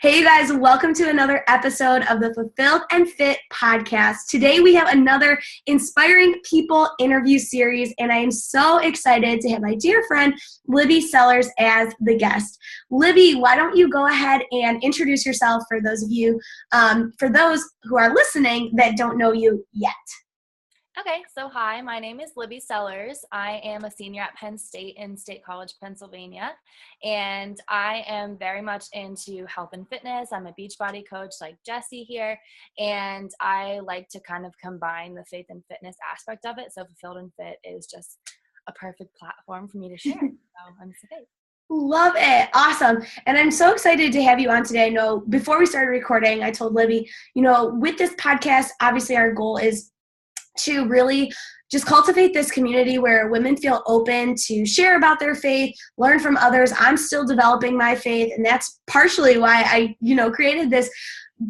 Hey, you guys, welcome to another episode of the Fulfilled and Fit podcast. Today we have another inspiring people interview series, and I am so excited to have my dear friend Libby Sellers as the guest. Libby, why don't you go ahead and introduce yourself for those of you, for those who are listening that don't know you yet. Okay, so hi, my name is Libby Sellers. I am a senior at Penn State in State College, Pennsylvania, and I am very much into health and fitness. I'm a Beachbody coach like Jessie here, and I like to kind of combine the faith and fitness aspect of it, so Fulfilled and Fit is just a perfect platform for me to share, so I'm excited. Love it. Awesome. And I'm so excited to have you on today. I know before we started recording, I told Libby, with this podcast, obviously our goal is to really just cultivate this community where women feel open to share about their faith, learn from others. I'm still developing my faith, and that's partially why I, created this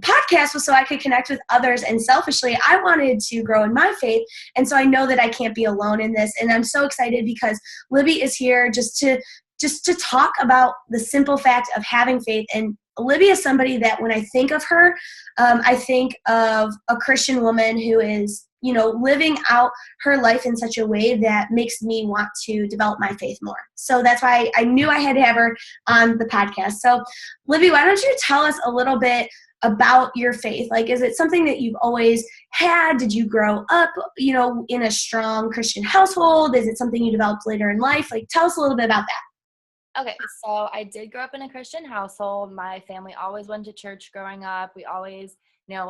podcast, was so I could connect with others. And selfishly, I wanted to grow in my faith, and so I know that I can't be alone in this. And I'm so excited because Libby is here just to talk about the simple fact of having faith. And Libby is somebody that when I think of her, I think of a Christian woman who is living out her life in such a way that makes me want to develop my faith more. So that's why I knew I had to have her on the podcast. So Libby, why don't you tell us a little bit about your faith? Like, is it something that you've always had? Did you grow up, in a strong Christian household? Is it something you developed later in life? Like, tell us a little bit about that. Okay, so I did grow up in a Christian household. My family always went to church growing up. We always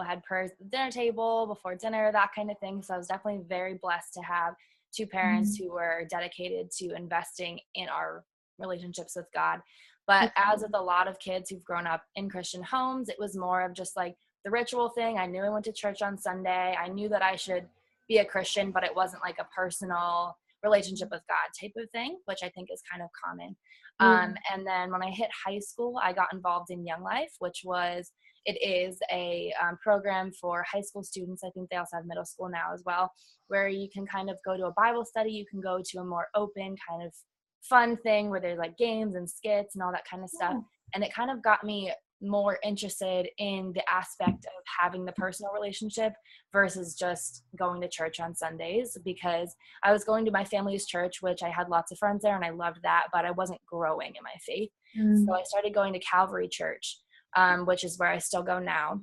had prayers at the dinner table, before dinner, that kind of thing. So I was definitely very blessed to have two parents who were dedicated to investing in our relationships with God. But as with a lot of kids who've grown up in Christian homes, it was more of just like the ritual thing. I knew I went to church on Sunday. I knew that I should be a Christian, but it wasn't like a personal relationship with God type of thing, which I think is kind of common. And then when I hit high school, I got involved in Young Life, it is a program for high school students. I think they also have middle school now as well, where you can kind of go to a Bible study. You can go to a more open kind of fun thing where there's like games and skits and all that kind of stuff. And it kind of got me more interested in the aspect of having the personal relationship versus just going to church on Sundays, because I was going to my family's church, which I had lots of friends there and I loved that, but I wasn't growing in my faith. So I started going to Calvary Church, which is where I still go now,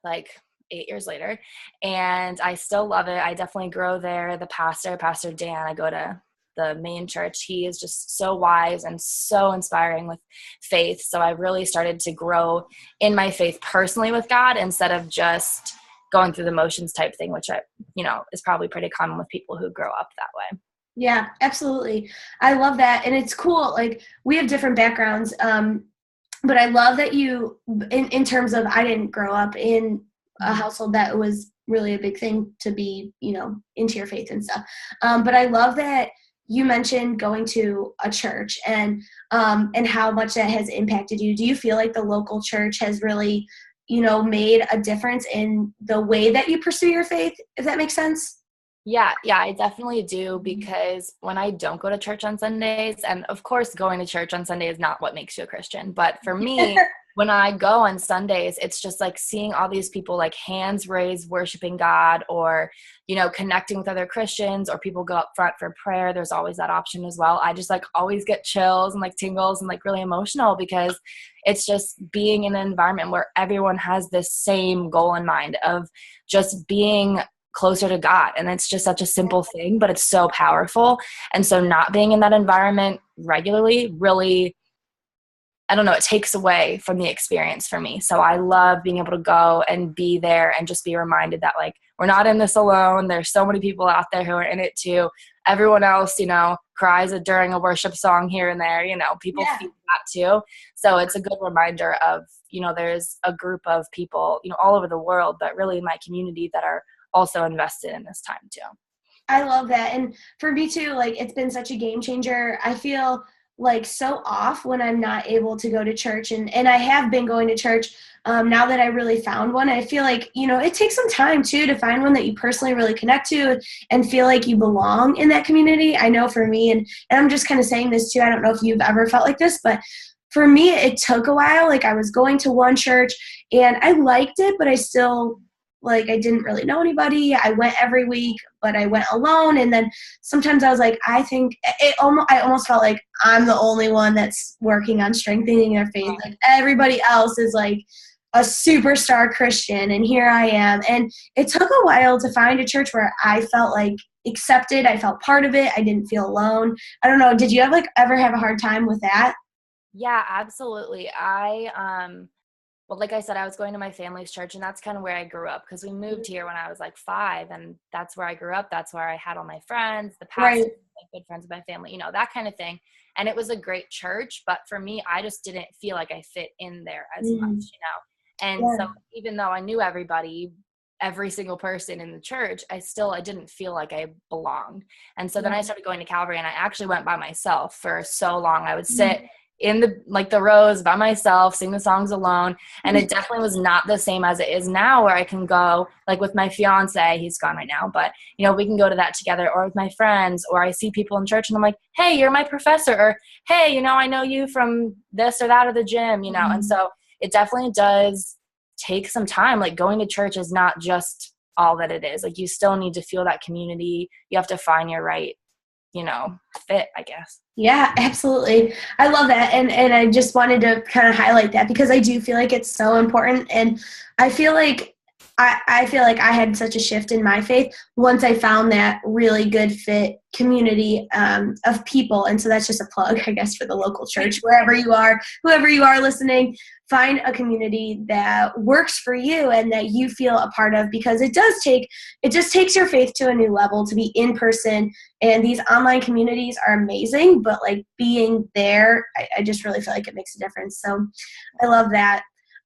like 8 years later. And I still love it. I definitely grow there. The Pastor Dan, I go to the main church. He is just so wise and so inspiring with faith. So I really started to grow in my faith personally with God instead of just going through the motions type thing, which is probably pretty common with people who grow up that way. Yeah, absolutely. I love that. And it's cool. Like, we have different backgrounds. But I love that you, in terms of, I didn't grow up in a household that was really a big thing to be, into your faith and stuff. But I love that you mentioned going to a church and how much that has impacted you. Do you feel like the local church has really, made a difference in the way that you pursue your faith, if that makes sense? Yeah, I definitely do, because when I don't go to church on Sundays, and of course going to church on Sunday is not what makes you a Christian, but for me, when I go on Sundays, it's just like seeing all these people like hands raised, worshiping God, or, connecting with other Christians, or people go up front for prayer. There's always that option as well. I just like always get chills and like tingles and like really emotional, because it's just being in an environment where everyone has this same goal in mind of just being closer to God. And it's just such a simple thing, but it's so powerful. And so not being in that environment regularly really, I don't know, it takes away from the experience for me. So I love being able to go and be there and just be reminded that like, we're not in this alone. There's so many people out there who are in it too. Everyone else, cries during a worship song here and there, people feel that too. So it's a good reminder of, there's a group of people, all over the world, but really in my community that are also invested in this time too. I love that. And for me too, like, it's been such a game changer. I feel like so off when I'm not able to go to church, and I have been going to church now that I really found one. I feel like, it takes some time too to find one that you personally really connect to and feel like you belong in that community. I know for me, and I'm just kind of saying this too, I don't know if you've ever felt like this, but for me, it took a while. Like I was going to one church and I liked it, but I still I didn't really know anybody. I went every week, but I went alone. And then sometimes I was like, I almost felt like I'm the only one that's working on strengthening their faith. Like everybody else is like a superstar Christian, and here I am. And it took a while to find a church where I felt like accepted. I felt part of it. I didn't feel alone. I don't know. Did you ever have a hard time with that? Yeah, absolutely. Well, like I said, I was going to my family's church, and that's kind of where I grew up because we moved here when I was like 5, and that's where I grew up. That's where I had all my friends, the pastors, Right. like good friends of my family, that kind of thing. And it was a great church, but for me, I just didn't feel like I fit in there as much. And Yeah. so even though I knew everybody, every single person in the church, I didn't feel like I belonged. And so then I started going to Calvary, and I actually went by myself for so long. I would sit in the rows by myself, sing the songs alone. And it definitely was not the same as it is now, where I can go like with my fiance, he's gone right now, but we can go to that together, or with my friends, or I see people in church and I'm like, hey, you're my professor, or hey, I know you from this or that or the gym, And so it definitely does take some time. Like going to church is not just all that it is. Like you still need to feel that community. You have to find your right, fit, I guess. Yeah, absolutely. I love that. And I just wanted to kind of highlight that because I do feel like it's so important. And I feel like I feel like I had such a shift in my faith once I found that really good fit community of people. And so that's just a plug, I guess, for the local church, wherever you are, whoever you are listening, find a community that works for you and that you feel a part of, because it just takes your faith to a new level to be in person. And these online communities are amazing, but like being there, I just really feel like it makes a difference. So I love that.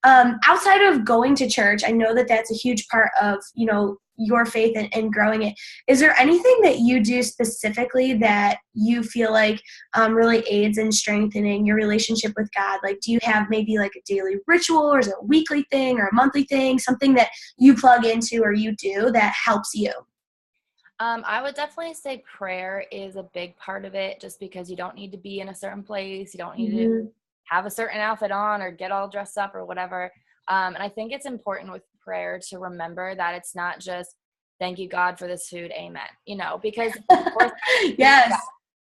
Outside of going to church, I know that that's a huge part of, your faith and growing it. Is there anything that you do specifically that you feel like really aids in strengthening your relationship with God? Like, do you have maybe like a daily ritual, or is it a weekly thing or a monthly thing, something that you plug into or you do that helps you? I would definitely say prayer is a big part of it, just because you don't need to be in a certain place. You don't need to have a certain outfit on or get all dressed up or whatever. And I think it's important with prayer to remember that it's not just thank you, God, for this food, amen, because of course, Yes.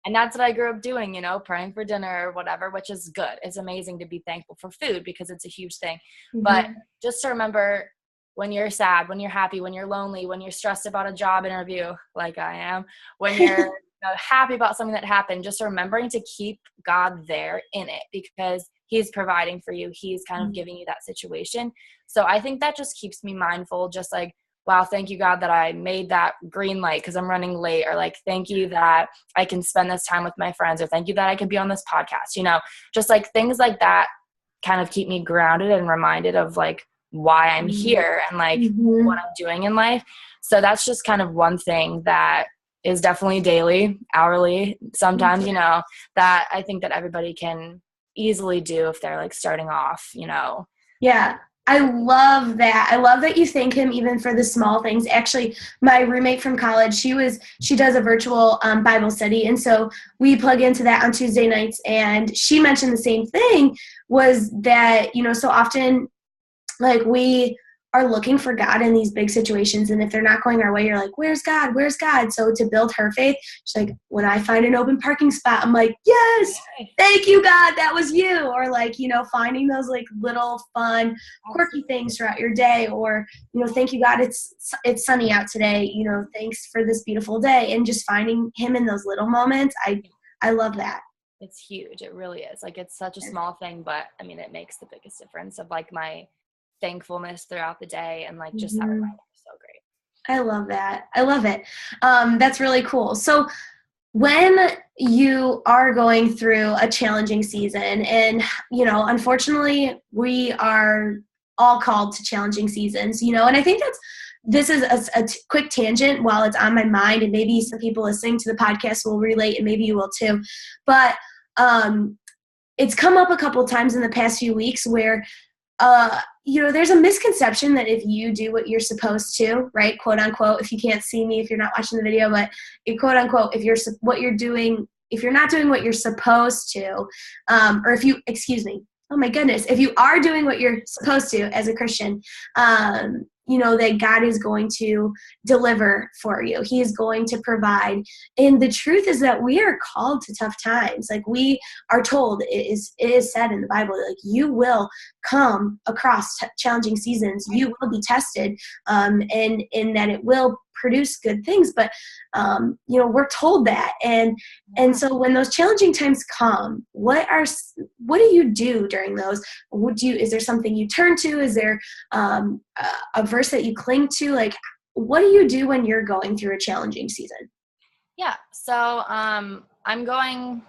and that's what I grew up doing, praying for dinner or whatever, which is good. It's amazing to be thankful for food because it's a huge thing. But just to remember, when you're sad, when you're happy, when you're lonely, when you're stressed about a job interview, like I am, when you're happy about something that happened, just remembering to keep God there in it, because he's providing for you. He's kind of giving you that situation. So I think that just keeps me mindful, just like, wow, thank you, God, that I made that green light because I'm running late, or like, thank you that I can spend this time with my friends, or thank you that I can be on this podcast, just like things like that kind of keep me grounded and reminded of like why I'm here and like what I'm doing in life. So that's just kind of one thing that is definitely daily, hourly, sometimes, that I think that everybody can easily do if they're like starting off. Yeah. I love that. I love that you thank him even for the small things. Actually, my roommate from college, she does a virtual Bible study. And so we plug into that on Tuesday nights. And she mentioned the same thing, was that, so often like we are looking for God in these big situations. And if they're not going our way, you're like, where's God? Where's God? So to build her faith, she's like, when I find an open parking spot, I'm like, yes, thank you, God, that was you. Or like, finding those like little fun, quirky things throughout your day, or, thank you, God, it's sunny out today. Thanks for this beautiful day. And just finding him in those little moments. I love that. It's huge. It really is. Like, it's such a small thing, but I mean, it makes the biggest difference of like my thankfulness throughout the day, and like just that reminder is so great. I love that. I love it. That's really cool. So when you are going through a challenging season, and unfortunately we are all called to challenging seasons, and I think this is a quick tangent while it's on my mind, and maybe some people listening to the podcast will relate, and maybe you will too, but it's come up a couple times in the past few weeks where there's a misconception that if you do what you're supposed to, right, quote unquote, if you can't see me, if you're not watching the video, but quote unquote, if what you're doing if you're not doing what you're supposed to, or if you, excuse me, oh my goodness, if you are doing what you're supposed to as a Christian, you know, that God is going to deliver for you. He is going to provide. And the truth is that we are called to tough times. Like we are told, it is said in the Bible, like you will come across challenging seasons. You will be tested, and that it will produce good things. But, you know, we're told that. And so when those challenging times come, what do you do during those? Is there something you turn to? Is there a verse that you cling to? Like, what do you do when you're going through a challenging season? Yeah. So I'm going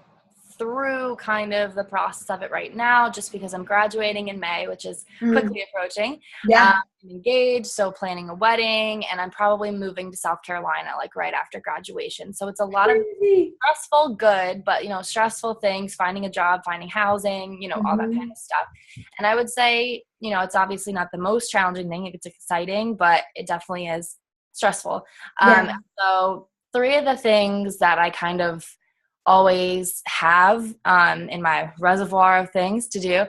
through kind of the process of it right now, just because I'm graduating in May, which is quickly approaching. Yeah. I'm engaged, so planning a wedding, and I'm probably moving to South Carolina like right after graduation. So it's a lot of stressful, good, but, you know, stressful things, finding a job, finding housing, you know, all that kind of stuff. And I would say, you know, it's obviously not the most challenging thing. It's exciting, but it definitely is stressful. So 3 of the things that I kind of always have in my reservoir of things to do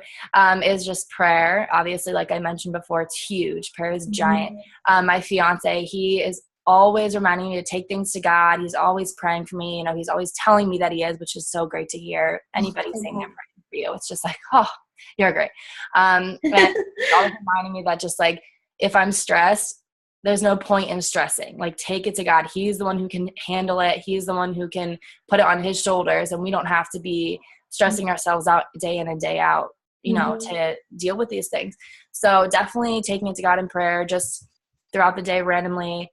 is just prayer. Obviously, like I mentioned before, it's huge. Prayer is giant. My fiance, he is always reminding me to take things to God. He's always praying for me. You know, he's always telling me that he is, which is so great to hear. Anybody saying they're praying for you, it's just like, oh, you're great. And he's always reminding me that just like, if I'm stressed, there's no point in stressing. Like, take it to God. He's the one who can handle it. He's the one who can put it on his shoulders, and we don't have to be stressing ourselves out day in and day out, you know, to deal with these things. So definitely taking it to God in prayer, just throughout the day randomly.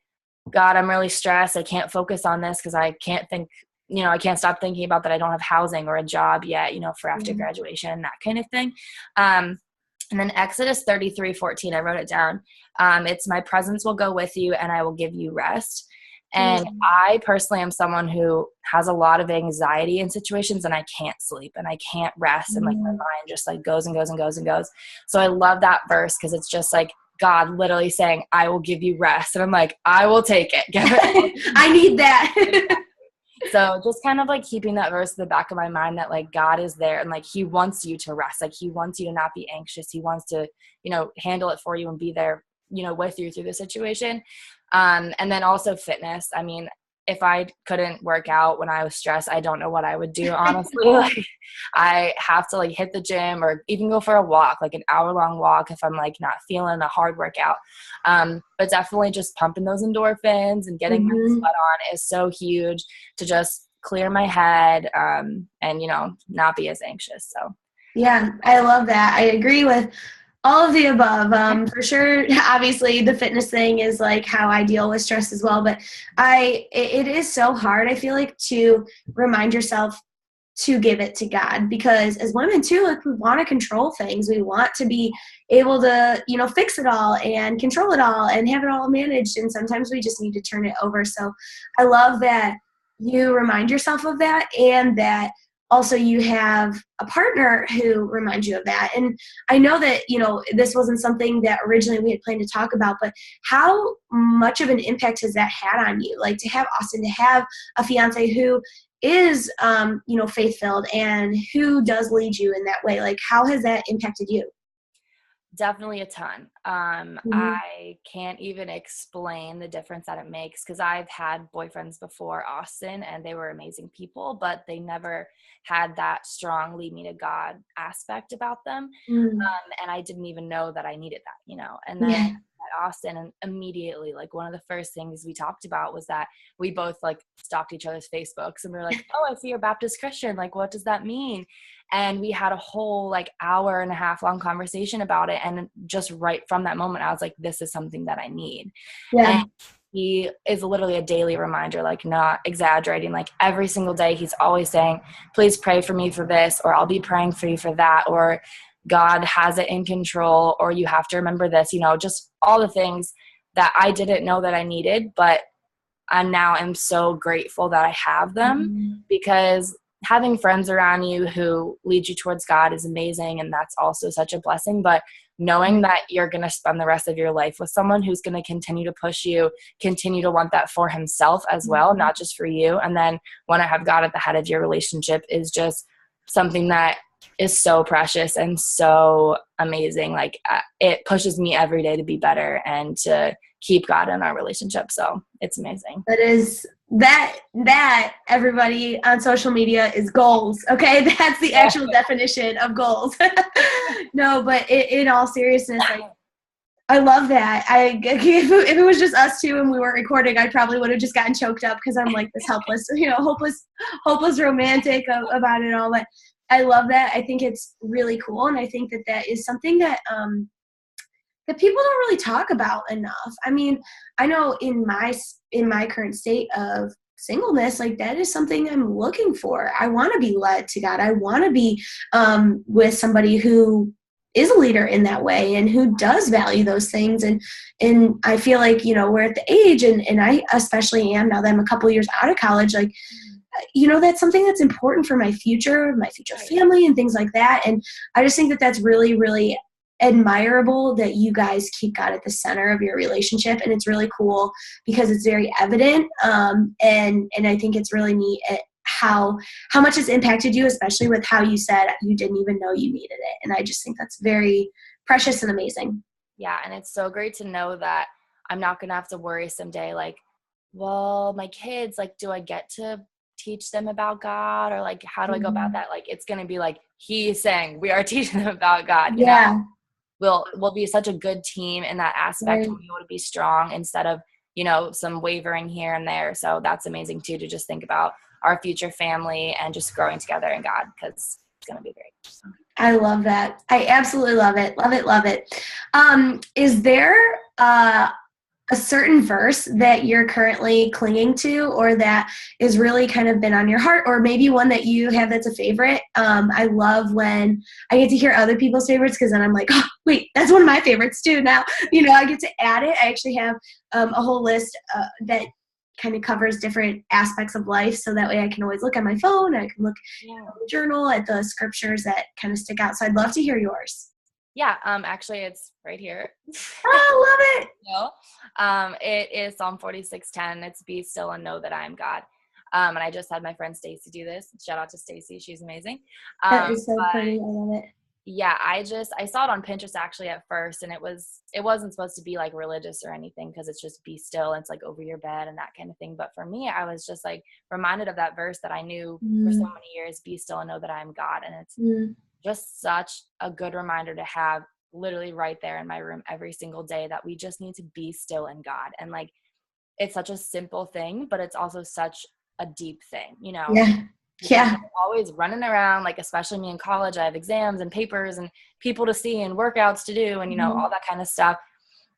God, I'm really stressed. I can't focus on this because I can't think, you know, I can't stop thinking about that I don't have housing or a job yet, you know, for after graduation, that kind of thing. And then Exodus 33:14, I wrote it down. It's my presence will go with you and I will give you rest. And I personally am someone who has a lot of anxiety in situations, and I can't sleep and I can't rest. And like my mind just like goes and goes and goes and goes. So I love that verse because it's just like God literally saying, I will give you rest. And I'm like, I will take it. I need that. So just kind of like keeping that verse in the back of my mind that like God is there and like he wants you to rest. Like he wants you to not be anxious. He wants to, you know, handle it for you and be there, you know, with you through the situation. And then also fitness. I mean, if I couldn't work out when I was stressed, I don't know what I would do, honestly. Like I have to like hit the gym or even go for a walk, like an hour-long walk if I'm like not feeling a hard workout. But definitely just pumping those endorphins and getting my sweat on is so huge to just clear my head and, you know, not be as anxious. So yeah, I love that. I agree with all of the above. For sure, obviously the fitness thing is like how I deal with stress as well, but it is so hard, I feel like, to remind yourself to give it to God, because as women too, like we want to control things. We want to be able to, you know, fix it all and control it all and have it all managed. And sometimes we just need to turn it over. So I love that you remind yourself of that, and that also you have a partner who reminds you of that. And I know that, you know, this wasn't something that originally we had planned to talk about, but how much of an impact has that had on you? Like to have Austin, to have a fiance who is, you know, faith-filled and who does lead you in that way. Like how has that impacted you? Definitely a ton. I can't even explain the difference that it makes, because I've had boyfriends before Austin and they were amazing people, but they never had that strong lead me to God aspect about them. And I didn't even know that I needed that, you know. And then at Austin, and immediately, like one of the first things we talked about was that we both like stalked each other's Facebooks, and we were like, oh, I see you're Baptist Christian. Like, what does that mean? And we had a whole like hour and a half long conversation about it. And just right from that moment, I was like, this is something that I need. And he is literally a daily reminder, like not exaggerating, like every single day he's always saying, please pray for me for this, or I'll be praying for you for that, or God has it in control, or you have to remember this, you know, just all the things that I didn't know that I needed, but I'm so grateful that I have them, because having friends around you who lead you towards God is amazing, and that's also such a blessing. But knowing that you're going to spend the rest of your life with someone who's going to continue to push you, continue to want that for himself as well, not just for you, and then want to have God at the head of your relationship is just something that is so precious and so amazing. Like it pushes me every day to be better and to keep God in our relationship. So it's amazing. That is that everybody on social media is goals. Okay. That's the actual definition of goals. No, but in all seriousness, like, I love that. If it was just us two and we weren't recording, I probably would have just gotten choked up because I'm like this helpless, hopeless romantic about it all. But I love that. I think it's really cool. And I think that is something that, that people don't really talk about enough. I mean, I know in my current state of singleness, like that is something I'm looking for. I want to be led to God. I want to be with somebody who is a leader in that way and who does value those things. And I feel like, we're at the age, and I especially am now that I'm a couple years out of college, like, that's something that's important for my future family and things like that. And I just think that that's really, really admirable that you guys keep God at the center of your relationship. And it's really cool because it's very evident. And I think it's really neat at how much it's impacted you, especially with how you said you didn't even know you needed it. And I just think that's very precious and amazing. Yeah. And it's so great to know that I'm not going to have to worry someday, like, well, my kids, like, do I get to teach them about God, or like, how do I go about that? Like, it's going to be like, he's saying we are teaching them about God. We'll be such a good team in that aspect. We'll be able to be strong instead of, some wavering here and there. So that's amazing too, to just think about our future family and just growing together in God, because it's going to be great. So. I love that. I absolutely love it. Love it. Love it. Is there a certain verse that you're currently clinging to, or that is really kind of been on your heart, or maybe one that you have that's a favorite? I love when I get to hear other people's favorites, because then I'm like, oh, wait, that's one of my favorites too. Now, I get to add it. I actually have a whole list that kind of covers different aspects of life, so that way I can always look at my phone, I can look at the journal at the scriptures that kind of stick out. So I'd love to hear yours. Yeah, actually it's right here. Oh, love it. It is Psalm 46:10. It's be still and know that I am God. And I just had my friend Stacy do this. Shout out to Stacy. She's amazing. That is so pretty. I love it. Yeah, I saw it on Pinterest actually at first, and it wasn't supposed to be like religious or anything, because it's just be still, and it's like over your bed and that kind of thing. But for me, I was just like reminded of that verse that I knew for so many years, be still and know that I am God. And it's just such a good reminder to have literally right there in my room every single day, that we just need to be still in God. And like, it's such a simple thing, but it's also such a deep thing, Yeah. Always running around, like, especially me in college, I have exams and papers and people to see and workouts to do and, all that kind of stuff.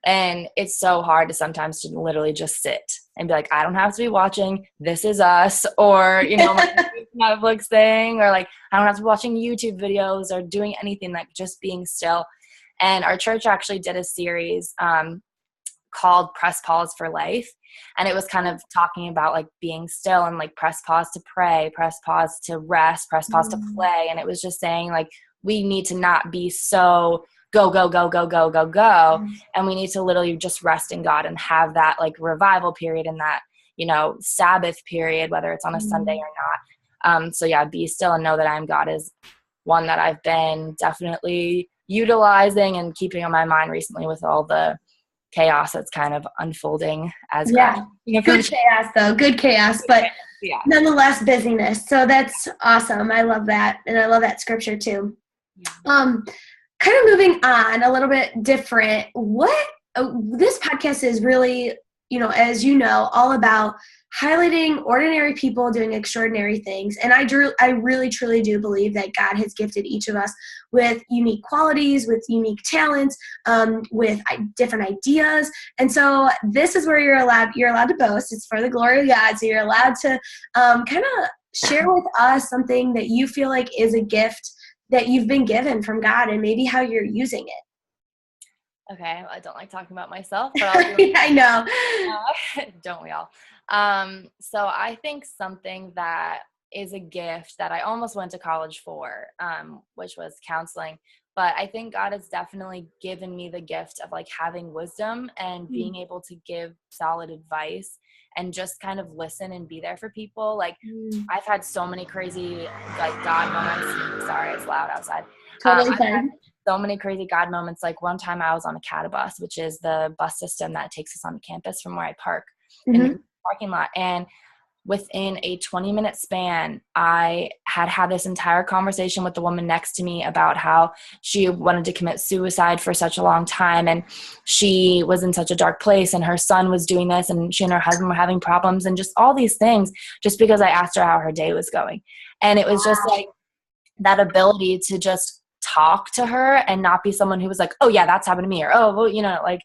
And it's so hard to sometimes to literally just sit and be like, I don't have to be watching This Is Us or, my Netflix thing, or like, I don't have to be watching YouTube videos or doing anything, like just being still. And our church actually did a series called Press Pause for Life. And it was kind of talking about like being still and like press pause to pray, press pause to rest, press pause to play. And it was just saying like, we need to not be so go, go, go, go, go, go, go. And we need to literally just rest in God and have that like revival period and that, Sabbath period, whether it's on a Sunday or not. So yeah, be still and know that I am God is one that I've been definitely utilizing and keeping on my mind recently with all the chaos that's kind of unfolding as good chaos though, good chaos, but nonetheless busyness. So that's awesome. I love that. And I love that scripture too. Kind of moving on a little bit different. This podcast is really, as you know, all about highlighting ordinary people doing extraordinary things. And I really, truly do believe that God has gifted each of us with unique qualities, with unique talents, with different ideas. And so this is where you're allowed to boast. It's for the glory of God. So you're allowed to kind of share with us something that you feel like is a gift that you've been given from God, and maybe how you're using it. Okay, I don't like talking about myself, but I'll do it. I know. Don't we all? So I think something that is a gift that I almost went to college for, which was counseling. But I think God has definitely given me the gift of like having wisdom and being able to give solid advice and just kind of listen and be there for people. Like I've had so many crazy like God moments. Sorry, it's loud outside. Totally I've had fine. so many crazy God moments. Like one time I was on a catbus, which is the bus system that takes us on campus from where I park in the parking lot. And within a 20-minute span, I had this entire conversation with the woman next to me about how she wanted to commit suicide for such a long time. And she was in such a dark place and her son was doing this and she and her husband were having problems and just all these things just because I asked her how her day was going. And it was just like that ability to just talk to her and not be someone who was like, oh yeah, that's happened to me. Or, oh, well, like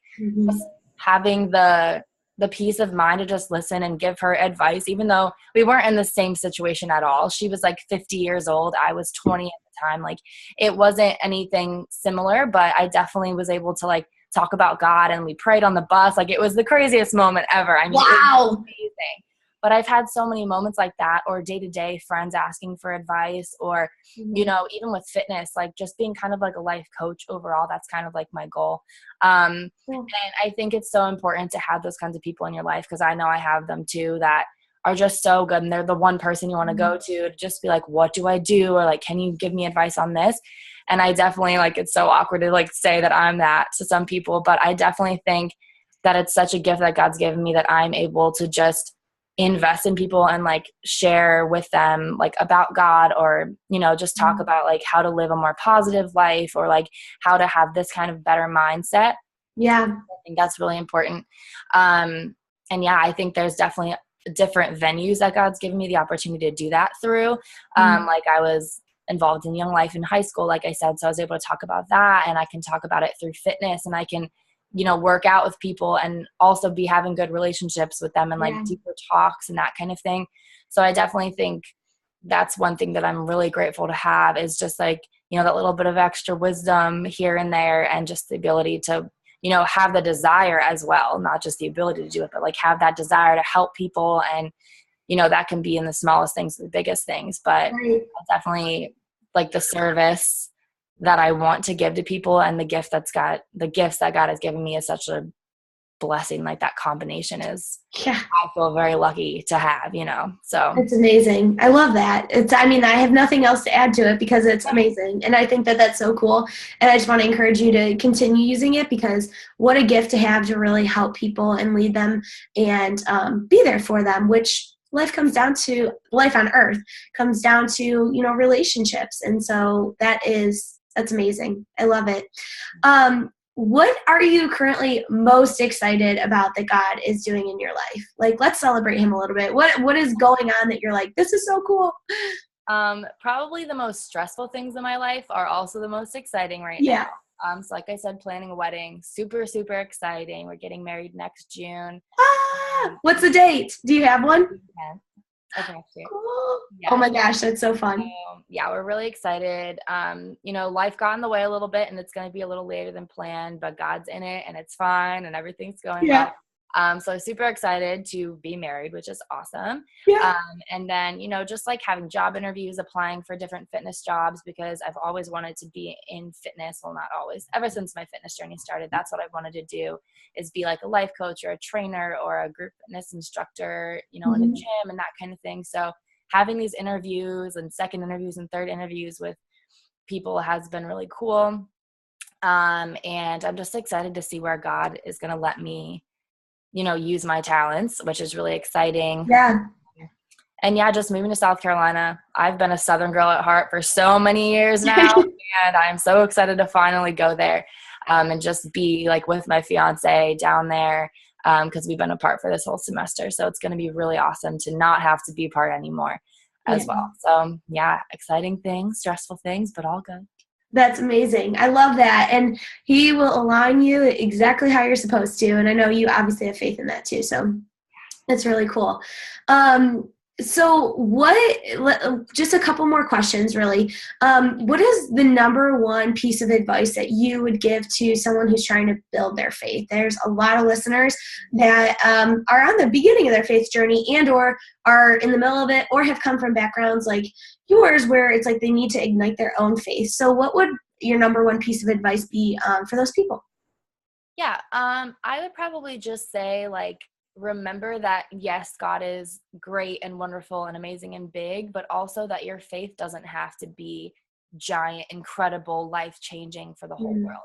just having the peace of mind to just listen and give her advice, even though we weren't in the same situation at all. She was like 50 years old. I was 20 at the time. Like it wasn't anything similar, but I definitely was able to like talk about God and we prayed on the bus. Like it was the craziest moment ever. I mean, wow. It was amazing. But I've had so many moments like that, or day-to-day friends asking for advice, or, even with fitness, like just being kind of like a life coach overall. That's kind of like my goal. And I think it's so important to have those kinds of people in your life, because I know I have them too that are just so good. And they're the one person you want to go to just be like, what do I do? Or like, can you give me advice on this? And I definitely like, it's so awkward to like say that I'm that to some people, but I definitely think that it's such a gift that God's given me that I'm able to just invest in people and like share with them like about God, or just talk about like how to live a more positive life, or like how to have this kind of better mindset. I think that's really important. And I think there's definitely different venues that God's given me the opportunity to do that through. Like I was involved in Young Life in high school, like I said, so I was able to talk about that, and I can talk about it through fitness, and I can work out with people and also be having good relationships with them and like deeper talks and that kind of thing. So I definitely think that's one thing that I'm really grateful to have, is just like, that little bit of extra wisdom here and there, and just the ability to, have the desire as well, not just the ability to do it, but like have that desire to help people. And, that can be in the smallest things, the biggest things, but I definitely like the service that I want to give to people, and the gifts that God has given me is such a blessing. Like that combination is, I feel very lucky to have, so. It's amazing. I love that. I have nothing else to add to it because it's amazing. And I think that that's so cool. And I just want to encourage you to continue using it, because what a gift to have to really help people and lead them and be there for them, which life on earth comes down to, relationships. And so that's amazing. I love it. What are you currently most excited about that God is doing in your life? Like, let's celebrate him a little bit. What is going on that you're like, this is so cool? Probably the most stressful things in my life are also the most exciting right now. So like I said, planning a wedding, super, super exciting. We're getting married next June. What's the date? Do you have one? Okay. Cool. Yeah. Oh my gosh, that's so fun. We're really excited. Life got in the way a little bit, and it's going to be a little later than planned, but God's in it and it's fine and everything's going well. So super excited to be married, which is awesome. And then, just like having job interviews, applying for different fitness jobs, because I've always wanted to be in fitness. Well, not always, ever since my fitness journey started, that's what I wanted to do, is be like a life coach or a trainer or a group fitness instructor, in a gym and that kind of thing. So having these interviews and second interviews and third interviews with people has been really cool. And I'm just excited to see where God is going to let me use my talents, which is really exciting. And just moving to South Carolina. I've been a Southern girl at heart for so many years now, and I'm so excited to finally go there, and just be like with my fiance down there, because we've been apart for this whole semester. So it's going to be really awesome to not have to be apart anymore as well. So exciting things, stressful things, but all good. That's amazing. I love that. And he will align you exactly how you're supposed to. And I know you obviously have faith in that too. So that's really cool. So just a couple more questions really. What is the number one piece of advice that you would give to someone who's trying to build their faith? There's a lot of listeners that are on the beginning of their faith journey and or are in the middle of it or have come from backgrounds like yours where it's like they need to ignite their own faith. So what would your number one piece of advice be for those people? Yeah, I would probably just say, like, remember that, yes, God is great and wonderful and amazing and big, but also that your faith doesn't have to be giant, incredible, life-changing for the whole world.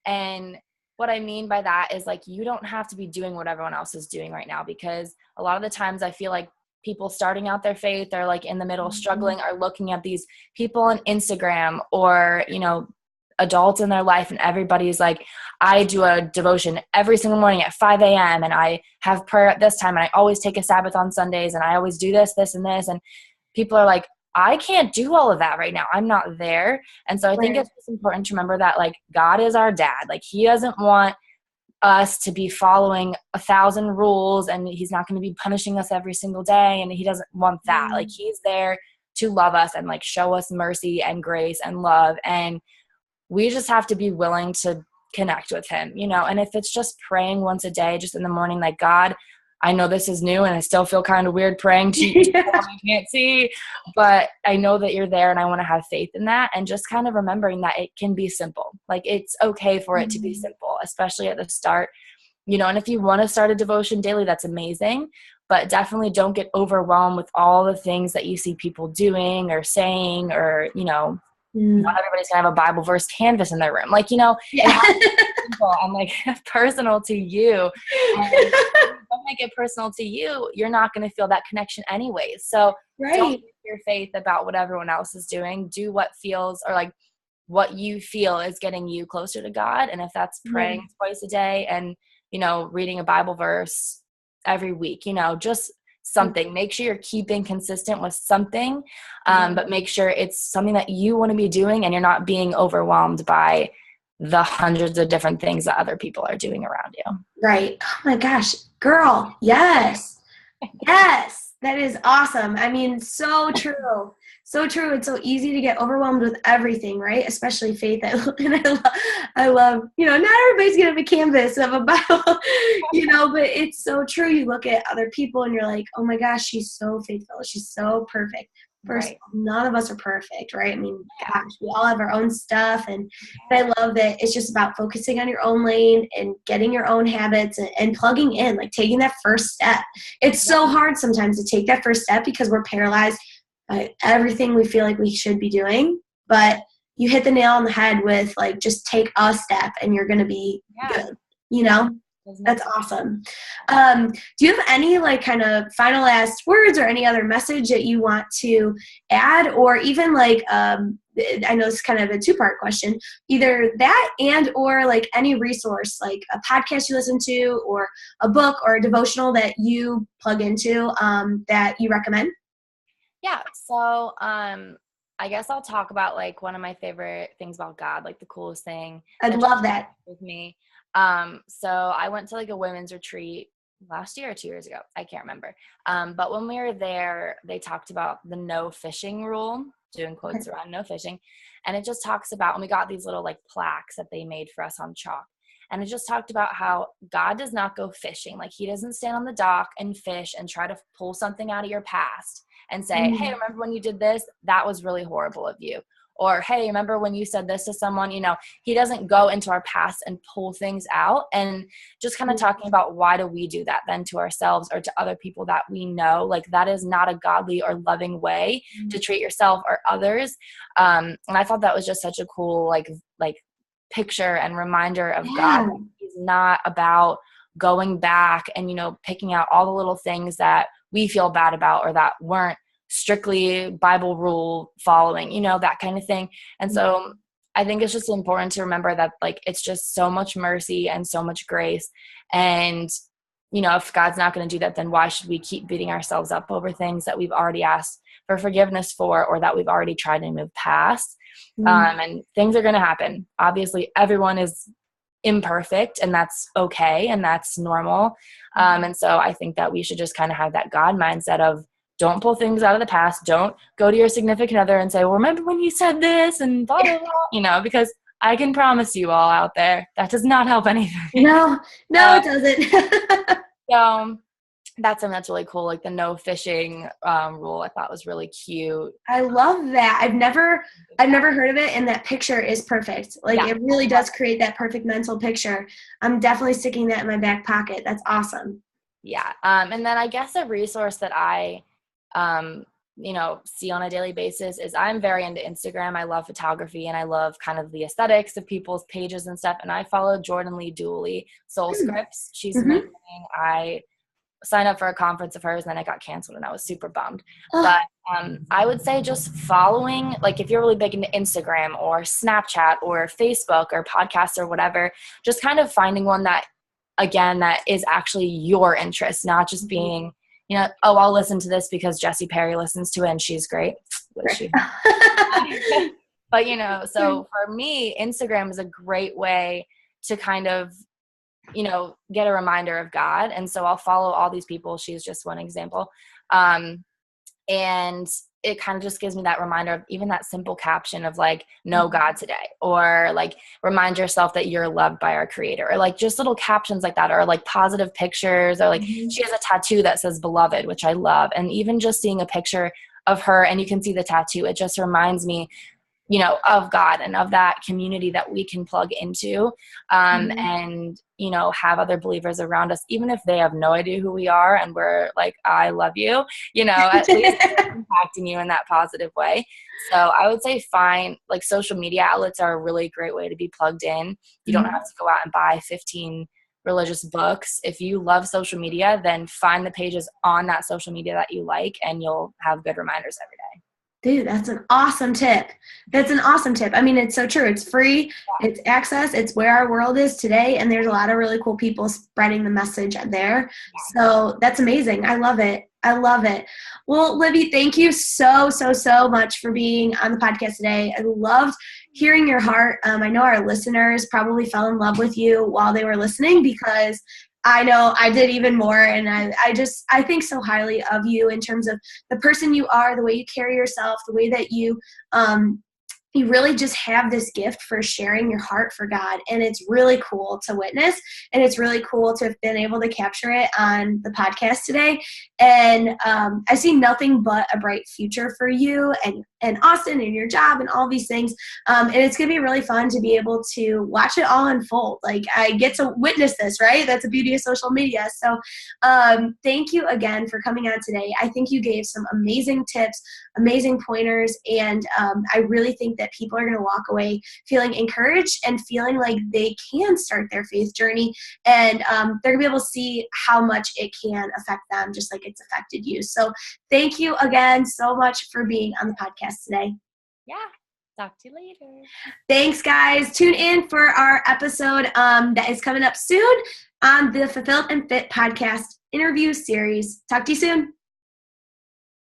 And what I mean by that is, like, you don't have to be doing what everyone else is doing right now, because a lot of the times I feel like people starting out their faith or like in the middle struggling are looking at these people on Instagram or, adults in their life, and everybody's like, I do a devotion every single morning at 5 a.m. and I have prayer at this time and I always take a Sabbath on Sundays and I always do this, this, and this. And people are like, I can't do all of that right now. I'm not there. And so I think it's just important to remember that, like, God is our dad. Like, he doesn't want us to be following 1,000 rules, and he's not going to be punishing us every single day. And he doesn't want that. Like, he's there to love us and like show us mercy and grace and love. And we just have to be willing to connect with him, and if it's just praying once a day, just in the morning, like, God, I know this is new and I still feel kind of weird praying to you I can't see, but I know that you're there and I want to have faith in that. And just kind of remembering that it can be simple. Like, it's okay for it to be simple, especially at the start, and if you want to start a devotion daily, that's amazing, but definitely don't get overwhelmed with all the things that you see people doing or saying, or, not everybody's gonna have a Bible verse canvas in their room. Like, it has to be simple and like personal to you. And if you don't make it personal to you, you're not gonna feel that connection anyways. So don't make your faith about what everyone else is doing. Do what feels, or like what you feel is getting you closer to God. And if that's praying twice a day and, reading a Bible verse every week, just something. Make sure you're keeping consistent with something, but make sure it's something that you want to be doing and you're not being overwhelmed by the hundreds of different things that other people are doing around you. Right. Oh my gosh, girl. Yes. Yes. That is awesome. I mean, so true. So true. It's so easy to get overwhelmed with everything, right? Especially faith. And I love, not everybody's going to have a canvas of a Bible, but it's so true. You look at other people and you're like, oh my gosh, she's so faithful. She's so perfect. First, none of us are perfect, right? I mean, gosh, we all have our own stuff. And I love that it's just about focusing on your own lane and getting your own habits and plugging in, like taking that first step. It's so hard sometimes to take that first step because we're paralyzed by everything we feel like we should be doing. But you hit the nail on the head with, like, just take a step and you're going to be good, That's awesome. Do you have any like kind of final last words or any other message that you want to add, or even like, I know it's kind of a two-part question, either that and or like any resource, like a podcast you listen to or a book or a devotional that you plug into that you recommend? Yeah. So I guess I'll talk about like one of my favorite things about God, like the coolest thing. I'd love that. With me. So I went to like a women's retreat last year or 2 years ago. I can't remember. But when we were there, they talked about the no fishing rule, doing quotes around no fishing. And it just talks about, and we got these little like plaques that they made for us on chalk. And it just talked about how God does not go fishing. Like, he doesn't stand on the dock and fish and try to pull something out of your past and say, hey, remember when you did this? That was really horrible of you. Or, hey, remember when you said this to someone? He doesn't go into our past and pull things out. And just kind of talking about, why do we do that then to ourselves or to other people that we know? Like, that is not a godly or loving way to treat yourself or others. And I thought that was just such a cool, like picture and reminder of God. He's not about going back and, picking out all the little things that we feel bad about or that weren't strictly Bible rule following, that kind of thing. And so I think it's just important to remember that, like, it's just so much mercy and so much grace. And, if God's not going to do that, then why should we keep beating ourselves up over things that we've already asked for forgiveness for, or that we've already tried to move past? And things are going to happen. Obviously, everyone is imperfect, and that's okay, and that's normal. And so I think that we should just kind of have that God mindset of don't pull things out of the past. Don't go to your significant other and say, well, remember when you said this and blah, blah, blah, because I can promise you all out there, that does not help anything. No, it doesn't. So that's something that's really cool. Like the no fishing rule, I thought was really cute. I love that. I've never heard of it, and that picture is perfect. Like it really does create that perfect mental picture. I'm definitely sticking that in my back pocket. That's awesome. Yeah. And then I guess a resource that I see on a daily basis is I'm very into Instagram. I love photography and I love kind of the aesthetics of people's pages and stuff. And I follow Jordan Lee Dooley, Soul Scripts. She's amazing. I signed up for a conference of hers and then it got canceled and I was super bummed. But I would say just following, like if you're really big into Instagram or Snapchat or Facebook or podcasts or whatever, just kind of finding one that, again, that is actually your interest, not just being, I'll listen to this because Jessie Perry listens to it and she's great. But, so for me, Instagram is a great way to kind of, get a reminder of God. And so I'll follow all these people. She's just one example. And it kind of just gives me that reminder of even that simple caption of like, know God today, or like remind yourself that you're loved by our Creator, or like just little captions like that, or like positive pictures, or like she has a tattoo that says beloved, which I love. And even just seeing a picture of her and you can see the tattoo, it just reminds me, of God and of that community that we can plug into, and, have other believers around us, even if they have no idea who we are and we're like, I love you, at least impacting you in that positive way. So I would say like social media outlets are a really great way to be plugged in. You don't have to go out and buy 15 religious books. If you love social media, then find the pages on that social media that you like and you'll have good reminders every day. Dude, that's an awesome tip. I mean, it's so true. It's free. It's access. It's where our world is today. And there's a lot of really cool people spreading the message there. So that's amazing. I love it. Well, Libby, thank you so much for being on the podcast today. I loved hearing your heart. I know our listeners probably fell in love with you while they were listening, because I know I did even more. And I think so highly of you in terms of the person you are, the way you carry yourself, the way that you really just have this gift for sharing your heart for God. And it's really cool to witness. And it's really cool to have been able to capture it on the podcast today. And I see nothing but a bright future for you and Austin and your job and all these things. And it's going to be really fun to be able to watch it all unfold. Like I get to witness this, right? That's the beauty of social media. So thank you again for coming on today. I think you gave some amazing tips, amazing pointers. And I really think that people are going to walk away feeling encouraged and feeling like they can start their faith journey. And they're going to be able to see how much it can affect them, just like it's affected you. So thank you again so much for being on the podcast today. Yeah. Talk to you later. Thanks, guys. Tune in for our episode that is coming up soon on the Fulfilled and Fit podcast interview series. Talk to you soon.